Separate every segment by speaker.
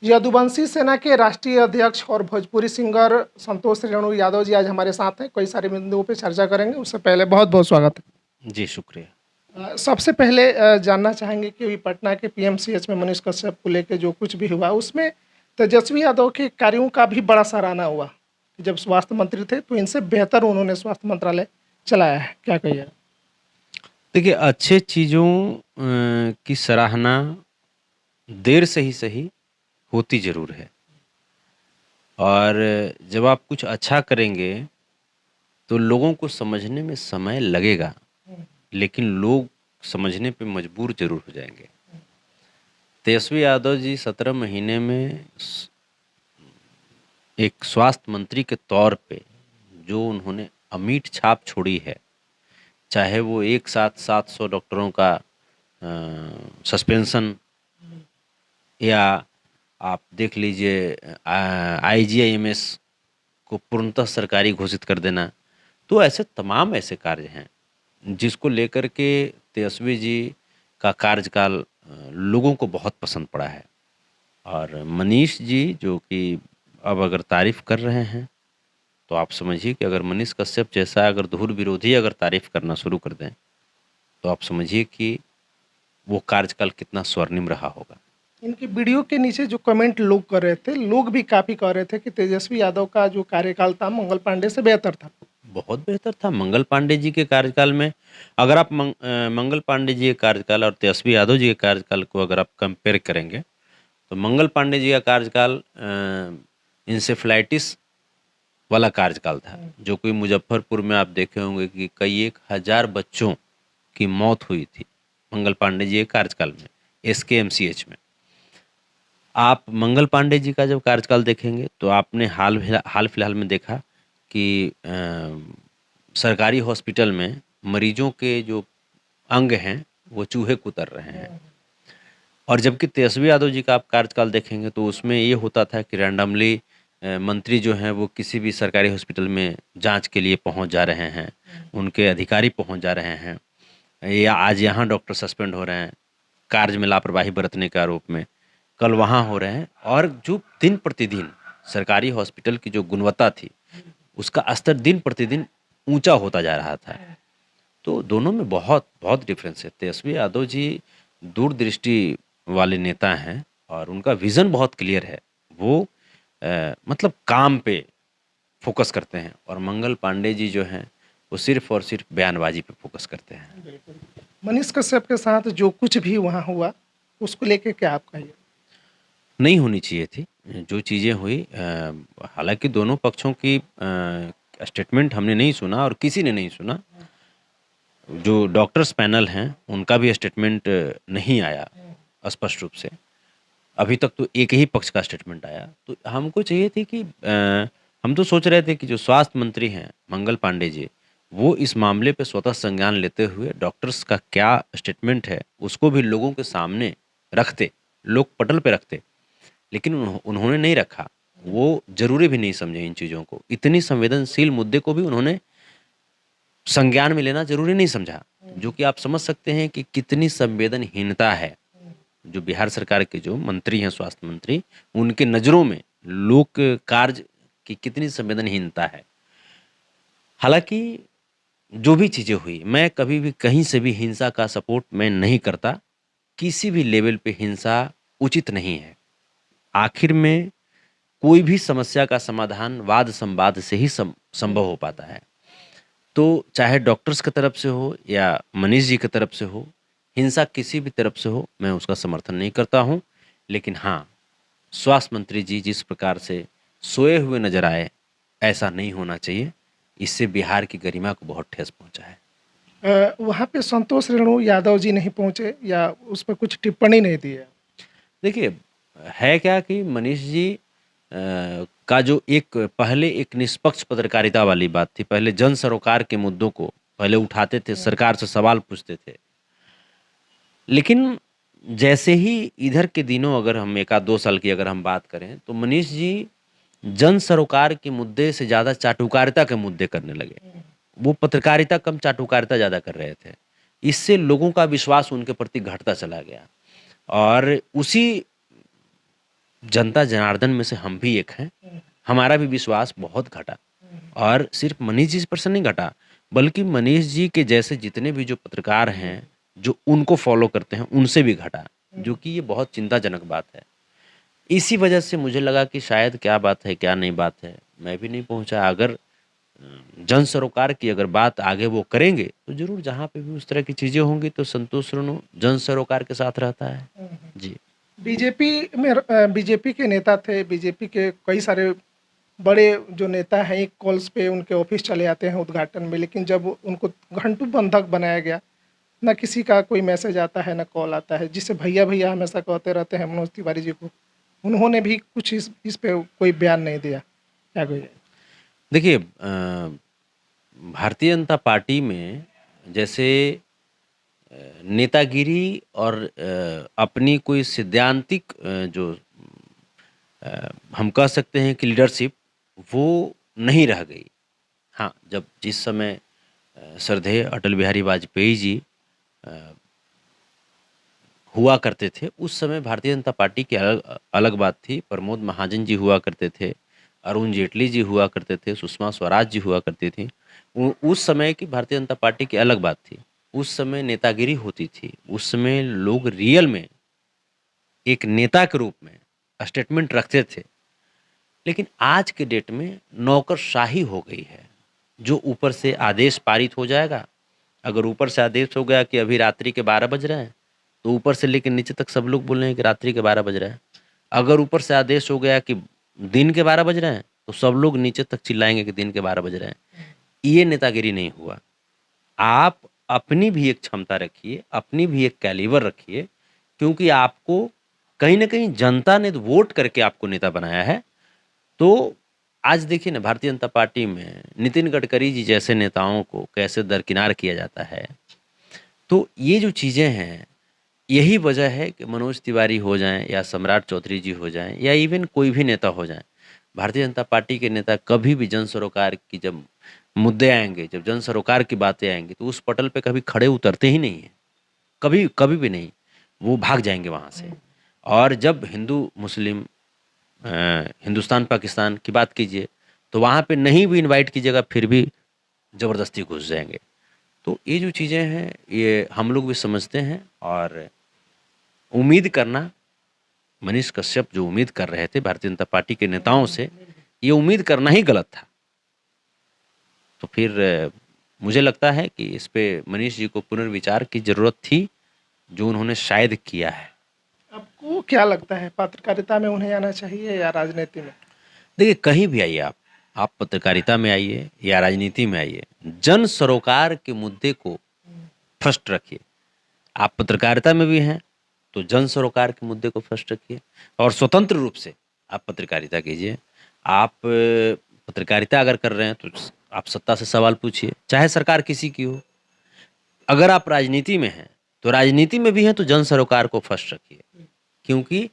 Speaker 1: यदुवंशी सेना के राष्ट्रीय अध्यक्ष और भोजपुरी सिंगर संतोष रेणु यादव जी आज हमारे साथ हैं। कई सारे बिंदुओं पे चर्चा करेंगे। उससे पहले बहुत बहुत स्वागत है।
Speaker 2: जी, शुक्रिया।
Speaker 1: सबसे पहले जानना चाहेंगे कि अभी पटना के पीएमसीएच में मनीष कश्यप को लेकर जो कुछ भी हुआ उसमें तेजस्वी यादव के कार्यों का भी बड़ा सराहना हुआ। जब स्वास्थ्य मंत्री थे तो इनसे बेहतर उन्होंने स्वास्थ्य मंत्रालय चलाया है, क्या कहिए?
Speaker 2: देखिए, अच्छे चीज़ों की सराहना देर से ही सही होती ज़रूर है। और जब आप कुछ अच्छा करेंगे तो लोगों को समझने में समय लगेगा, लेकिन लोग समझने पे मजबूर ज़रूर हो जाएंगे। तेजस्वी यादव जी 17 महीने में एक स्वास्थ्य मंत्री के तौर पे जो उन्होंने अमिट छाप छोड़ी है, चाहे वो एक साथ 700 डॉक्टरों का सस्पेंशन, या आप देख लीजिए आईजीआईएमएस को पूर्णतः सरकारी घोषित कर देना। तो ऐसे तमाम ऐसे कार्य हैं जिसको लेकर के तेजस्वी जी का कार्यकाल लोगों को बहुत पसंद पड़ा है। और मनीष जी जो कि अब अगर तारीफ कर रहे हैं, तो आप समझिए कि अगर मनीष कश्यप जैसा अगर धुर विरोधी अगर तारीफ करना शुरू कर दें, तो आप समझिए कि वो कार्यकाल कितना स्वर्णिम रहा होगा।
Speaker 1: इनके वीडियो के नीचे जो कमेंट लोग कर रहे थे, लोग भी काफ़ी कह रहे थे कि तेजस्वी यादव का जो कार्यकाल था मंगल पांडे से बेहतर था।
Speaker 2: बहुत बेहतर था। मंगल पांडे जी के कार्यकाल में अगर आप मंगल पांडे जी के कार्यकाल और तेजस्वी यादव जी के कार्यकाल को अगर आप कंपेयर करेंगे, तो मंगल पांडे जी का कार्यकाल इंसेफ्लाइटिस वाला कार्यकाल था, जो कि मुजफ्फरपुर में आप देखे होंगे कि कई 1000 बच्चों की मौत हुई थी मंगल पांडे जी के कार्यकाल में, एसकेएमसीएच में। आप मंगल पांडे जी का जब कार्यकाल देखेंगे तो आपने हाल फिलहाल में देखा कि सरकारी हॉस्पिटल में मरीजों के जो अंग हैं वो चूहे कुतर रहे हैं। और जबकि तेजस्वी यादव जी का आप कार्यकाल देखेंगे तो उसमें ये होता था कि रैंडमली मंत्री जो हैं वो किसी भी सरकारी हॉस्पिटल में जांच के लिए पहुंच जा रहे हैं, उनके अधिकारी पहुंच जा रहे हैं, या आज यहाँ डॉक्टर सस्पेंड हो रहे हैं कार्य में लापरवाही बरतने के आरोप में, कल वहाँ हो रहे हैं। और जो दिन प्रतिदिन सरकारी हॉस्पिटल की जो गुणवत्ता थी उसका स्तर दिन प्रतिदिन ऊंचा होता जा रहा था। तो दोनों में बहुत बहुत डिफरेंस है। तेजस्वी यादव जी दूरदृष्टि वाले नेता हैं और उनका विज़न बहुत क्लियर है। वो मतलब काम पे फोकस करते हैं, और मंगल पांडे जी जो हैं वो सिर्फ और सिर्फ बयानबाजी पे फोकस करते हैं।
Speaker 1: मनीष कश्यप के साथ जो कुछ भी वहाँ हुआ उसको लेके क्या आप कहिए?
Speaker 2: नहीं होनी चाहिए थी जो चीज़ें हुई। हालांकि दोनों पक्षों की स्टेटमेंट हमने नहीं सुना और किसी ने नहीं सुना। जो डॉक्टर्स पैनल हैं उनका भी स्टेटमेंट नहीं आया स्पष्ट रूप से। अभी तक तो एक ही पक्ष का स्टेटमेंट आया। तो हमको चाहिए थी कि हम तो सोच रहे थे कि जो स्वास्थ्य मंत्री हैं मंगल पांडे जी, वो इस मामले पे स्वतः संज्ञान लेते हुए डॉक्टर्स का क्या स्टेटमेंट है उसको भी लोगों के सामने रखते, लोक पटल पे रखते। लेकिन उन्होंने नहीं रखा। वो जरूरी भी नहीं समझे इन चीज़ों को। इतनी संवेदनशील मुद्दे को भी उन्होंने संज्ञान में लेना जरूरी नहीं समझा, जो कि आप समझ सकते हैं कि कितनी संवेदनहीनता है। जो बिहार सरकार के जो मंत्री हैं स्वास्थ्य मंत्री, उनके नज़रों में लोक कार्य की कितनी संवेदनहीनता है। हालांकि जो भी चीज़ें हुई, मैं कभी भी कहीं से भी हिंसा का सपोर्ट मैं नहीं करता। किसी भी लेवल पे हिंसा उचित नहीं है। आखिर में कोई भी समस्या का समाधान वाद संवाद से ही संभव हो पाता है। तो चाहे डॉक्टर्स की तरफ से हो या मनीष जी की तरफ से हो, हिंसा किसी भी तरफ से हो, मैं उसका समर्थन नहीं करता हूँ। लेकिन हाँ, स्वास्थ्य मंत्री जी जिस प्रकार से सोए हुए नजर आए, ऐसा नहीं होना चाहिए। इससे बिहार की गरिमा को बहुत ठेस पहुंचा है।
Speaker 1: वहाँ पे संतोष रेणु यादव जी नहीं पहुँचे या उस पर कुछ टिप्पणी नहीं दी है?
Speaker 2: देखिए, है क्या कि मनीष जी का जो एक पहले एक निष्पक्ष पत्रकारिता वाली बात थी। पहले जन सरोकार के मुद्दों को पहले उठाते थे, सरकार से सवाल पूछते थे। लेकिन जैसे ही इधर के दिनों अगर हम 1 आध 2 साल की अगर हम बात करें, तो मनीष जी जन सरोकार के मुद्दे से ज़्यादा चाटुकारिता के मुद्दे करने लगे। वो पत्रकारिता कम चाटुकारिता ज़्यादा कर रहे थे। इससे लोगों का विश्वास उनके प्रति घटता चला गया। और उसी जनता जनार्दन में से हम भी एक हैं, हमारा भी विश्वास बहुत घटा। और सिर्फ मनीष जी पर से नहीं घटा, बल्कि मनीष जी के जैसे जितने भी जो पत्रकार हैं, जो उनको फॉलो करते हैं, उनसे भी घटा, जो कि ये बहुत चिंताजनक बात है। इसी वजह से मुझे लगा कि शायद क्या बात है, क्या नहीं बात है, मैं भी नहीं पहुंचा। अगर जन सरोकार की अगर बात आगे वो करेंगे, तो ज़रूर जहाँ पे भी उस तरह की चीज़ें होंगी, तो संतोष सोनू जन सरोकार के साथ रहता है। जी।
Speaker 1: बीजेपी में बीजेपी के नेता थे, बीजेपी के कई सारे बड़े जो नेता हैं एक कॉल्स पे उनके ऑफिस चले आते हैं उद्घाटन में, लेकिन जब उनको घंटू बंधक बनाया गया, ना किसी का कोई मैसेज आता है ना कॉल आता है, जिसे भैया भैया हमेशा कहते रहते हैं मनोज तिवारी जी को, उन्होंने भी कुछ इस पे कोई बयान नहीं दिया, क्या कोई?
Speaker 2: देखिए भारतीय जनता पार्टी में जैसे नेतागिरी और अपनी कोई सिद्धांतिक जो हम कह सकते हैं कि लीडरशिप, वो नहीं रह गई। हाँ, जब जिस समय श्रद्धेय अटल बिहारी वाजपेयी जी हुआ करते थे, उस समय भारतीय जनता पार्टी की अलग अलग बात थी। प्रमोद महाजन जी हुआ करते थे, अरुण जेटली जी हुआ करते थे, सुषमा स्वराज जी हुआ करती थी। उस समय की भारतीय जनता पार्टी की अलग बात थी। उस समय नेतागिरी होती थी, उस समय लोग रियल में एक नेता के रूप में स्टेटमेंट रखते थे। लेकिन आज के डेट में नौकरशाही हो गई है, जो ऊपर से आदेश पारित हो जाएगा। अगर ऊपर से आदेश हो गया कि अभी रात्रि के 12 बज रहे हैं, तो ऊपर से लेकर नीचे तक सब लोग बोल रहे हैं कि रात्रि के 12 बज रहे हैं। अगर ऊपर से आदेश हो गया कि दिन के 12 बज रहे हैं, तो सब लोग नीचे तक चिल्लाएंगे कि दिन के 12 बज रहे हैं। ये नेतागिरी नहीं हुआ। आप अपनी भी एक क्षमता रखिए, अपनी भी एक कैलिबर रखिए, क्योंकि आपको कहीं न कहीं जनता ने वोट करके आपको नेता बनाया है। तो आज देखिए ना, भारतीय जनता पार्टी में नितिन गडकरी जी जैसे नेताओं को कैसे दरकिनार किया जाता है। तो ये जो चीज़ें हैं, यही वजह है कि मनोज तिवारी हो जाएँ या सम्राट चौधरी जी हो जाएँ या इवन कोई भी नेता हो जाएँ, भारतीय जनता पार्टी के नेता कभी भी जन सरोकार की जब मुद्दे आएँगे, जब जन सरोकार की बातें आएँगी, तो उस पटल पे कभी खड़े उतरते ही नहीं हैं। कभी कभी भी नहीं, वो भाग जाएँगे वहाँ से। और जब हिंदू मुस्लिम हिंदुस्तान पाकिस्तान की बात कीजिए, तो वहाँ पे नहीं भी इनवाइट कीजिएगा, फिर भी ज़बरदस्ती घुस जाएँगे। तो ये जो चीज़ें हैं, ये हम लोग भी समझते हैं। और उम्मीद करना, मनीष कश्यप जो उम्मीद कर रहे थे भारतीय जनता पार्टी के नेताओं से, ये उम्मीद करना ही गलत था। तो फिर मुझे लगता है कि इस पे मनीष जी को पुनर्विचार की ज़रूरत थी, जो उन्होंने शायद किया है।
Speaker 1: आपको क्या लगता है, पत्रकारिता में उन्हें आना चाहिए या राजनीति में?
Speaker 2: देखिए, कहीं भी आइए आप पत्रकारिता में आइए या राजनीति में आइए, जन सरोकार के मुद्दे को फर्स्ट रखिए। आप पत्रकारिता में भी हैं, तो जन सरोकार के मुद्दे को फर्स्ट रखिए और स्वतंत्र रूप से आप पत्रकारिता कीजिए। आप पत्रकारिता अगर कर रहे हैं, तो आप सत्ता से सवाल पूछिए, चाहे सरकार किसी की हो। अगर आप राजनीति में हैं, तो राजनीति में भी हैं, तो जन सरोकार को फर्स्ट रखिए, क्योंकि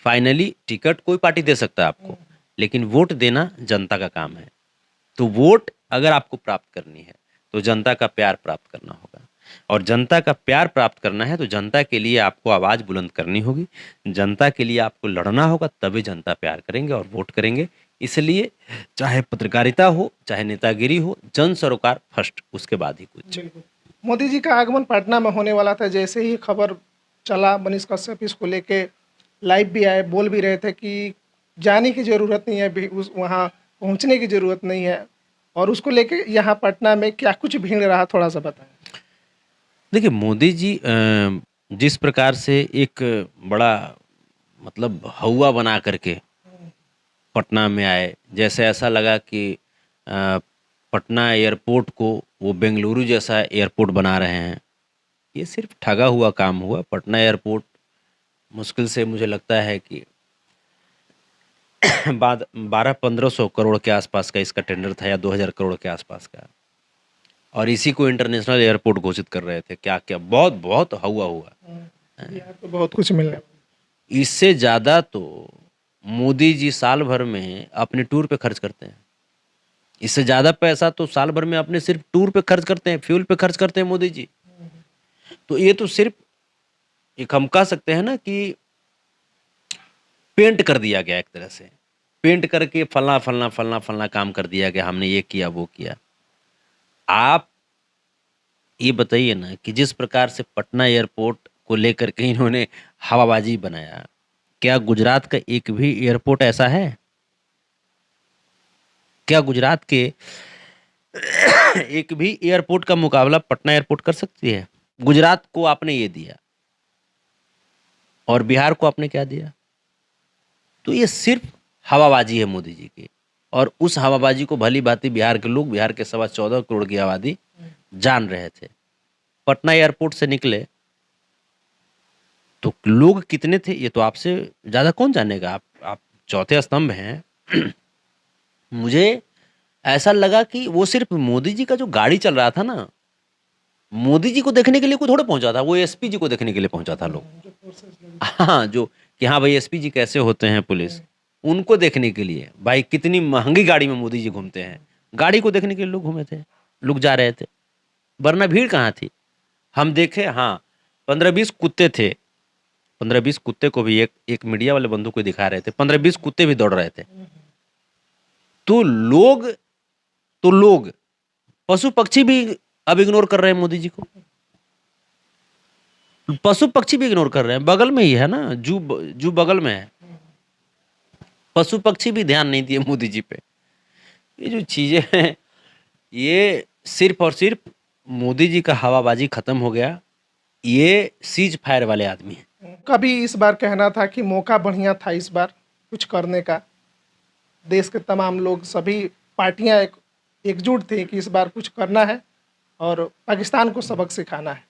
Speaker 2: फाइनली टिकट कोई पार्टी दे सकता है आपको, लेकिन वोट देना जनता का काम है। तो वोट अगर आपको प्राप्त करनी है, तो जनता का प्यार प्राप्त करना होगा, और जनता का प्यार प्राप्त करना है, तो जनता के लिए आपको आवाज़ बुलंद करनी होगी, जनता के लिए आपको लड़ना होगा, तभी जनता प्यार करेंगे और वोट करेंगे। इसलिए चाहे पत्रकारिता हो, चाहे नेतागिरी हो, जन सरोकार फर्स्ट, उसके बाद ही कुछ।
Speaker 1: बिल्कुल। मोदी जी का आगमन पटना में होने वाला था, जैसे ही खबर चला मनीष कश्यप इसको लेके लाइव भी आए, बोल भी रहे थे कि जाने की ज़रूरत नहीं है, भी उस वहाँ पहुँचने की ज़रूरत नहीं है, और उसको लेके यहाँ पटना में क्या कुछ भीड़ रहा, थोड़ा-सा बताएँ?
Speaker 2: देखिए, मोदी जी जिस प्रकार से एक बड़ा मतलब हौवा बना करके पटना में आए, जैसे ऐसा लगा कि पटना एयरपोर्ट को वो बेंगलुरु जैसा एयरपोर्ट बना रहे हैं। ये सिर्फ ठगा हुआ काम हुआ। पटना एयरपोर्ट मुश्किल से मुझे लगता है कि बाद 1200-1500 करोड़ के आसपास का इसका टेंडर था, या 2000 करोड़ के आसपास का, और इसी को इंटरनेशनल एयरपोर्ट घोषित कर रहे थे। क्या क्या बहुत बहुत हौवा हुआ।
Speaker 1: यहाँ तो बहुत कुछ मिलने वाला।
Speaker 2: इससे ज़्यादा तो मोदी जी साल भर में अपने टूर पे खर्च करते हैं। इससे ज़्यादा पैसा तो साल भर में अपने सिर्फ टूर पे खर्च करते हैं, फ्यूल पे खर्च करते हैं मोदी जी। तो ये तो सिर्फ एक हम कह सकते हैं ना कि पेंट कर दिया गया, एक तरह से पेंट करके फलना फलना फलना फलना काम कर दिया गया, हमने ये किया वो किया। आप ये बताइए ना कि जिस प्रकार से पटना एयरपोर्ट को लेकर के इन्होंने हवाबाजी बनाया, क्या गुजरात का एक भी एयरपोर्ट ऐसा है? क्या गुजरात के एक भी एयरपोर्ट का मुकाबला पटना एयरपोर्ट कर सकती है? गुजरात को आपने ये दिया और बिहार को आपने क्या दिया? तो ये सिर्फ हवाबाजी है मोदी जी की, और उस हवाबाजी को भली भांति बिहार के लोग, बिहार के 14.25 करोड़ की आबादी जान रहे थे। पटना एयरपोर्ट से निकले तो लोग कितने थे ये तो आपसे ज्यादा कौन जानेगा। आप चौथे स्तंभ हैं। मुझे ऐसा लगा कि वो सिर्फ मोदी जी का जो गाड़ी चल रहा था ना, मोदी जी को देखने के लिए कोई थोड़ा पहुंचा था, वो एसपी जी को देखने के लिए पहुंचा था लोग।
Speaker 1: जो फोर्सेस लगी।
Speaker 2: हाँ, जो कि हाँ भाई एसपी जी कैसे होते हैं पुलिस, उनको देखने के लिए। भाई कितनी महंगी गाड़ी में मोदी जी घूमते हैं, गाड़ी को देखने के लिए लोग घूमे थे, लोग जा रहे थे, वरना भीड़ कहाँ थी। हम देखे, हाँ 15-20 कुत्ते थे, 15-20 कुत्ते को भी एक मीडिया वाले बंधु को दिखा रहे थे, 15-20 कुत्ते भी दौड़ रहे थे। तो लोग पशु पक्षी भी अब इग्नोर कर रहे हैं मोदी जी को, पशु पक्षी भी इग्नोर कर रहे हैं। बगल में ही है ना, जू बगल में है, पशु पक्षी भी ध्यान नहीं दिए मोदी जी पे। ये जो चीजें हैं, ये सिर्फ और सिर्फ मोदी जी का हवाबाजी खत्म हो गया। ये सीज फायर वाले आदमी हैं।
Speaker 1: कभी इस बार कहना था कि मौका बढ़िया था इस बार कुछ करने का, देश के तमाम लोग, सभी पार्टियां एकजुट थी कि इस बार कुछ करना है और पाकिस्तान को सबक सिखाना है,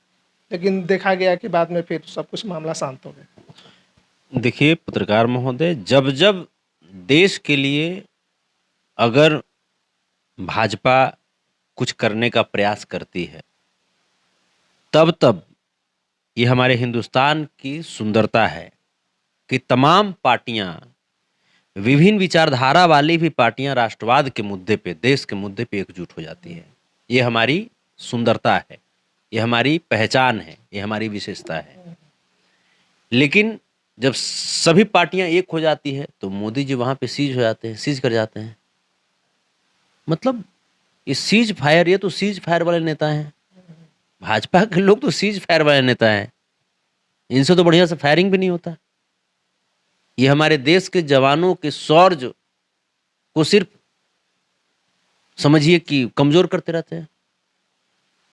Speaker 1: लेकिन देखा गया कि बाद में फिर सब कुछ मामला शांत हो गया।
Speaker 2: देखिए पत्रकार महोदय, जब जब देश के लिए अगर भाजपा कुछ करने का प्रयास करती है, तब तब ये हमारे हिंदुस्तान की सुंदरता है कि तमाम पार्टियां, विभिन्न विचारधारा वाली भी पार्टियां राष्ट्रवाद के मुद्दे पे, देश के मुद्दे पे एकजुट हो जाती है। ये हमारी सुंदरता है, ये हमारी पहचान है, ये हमारी विशेषता है। लेकिन जब सभी पार्टियां एक हो जाती है तो मोदी जी वहां पे सीज हो जाते हैं, सीज कर जाते हैं। मतलब ये सीज फायर, ये तो सीज फायर वाले नेता हैं। भाजपा के लोग तो सीज फायर वाले नेता हैं, इनसे तो बढ़िया से फायरिंग भी नहीं होता। ये हमारे देश के जवानों के शौर्य को सिर्फ समझिए कि कमजोर करते रहते हैं।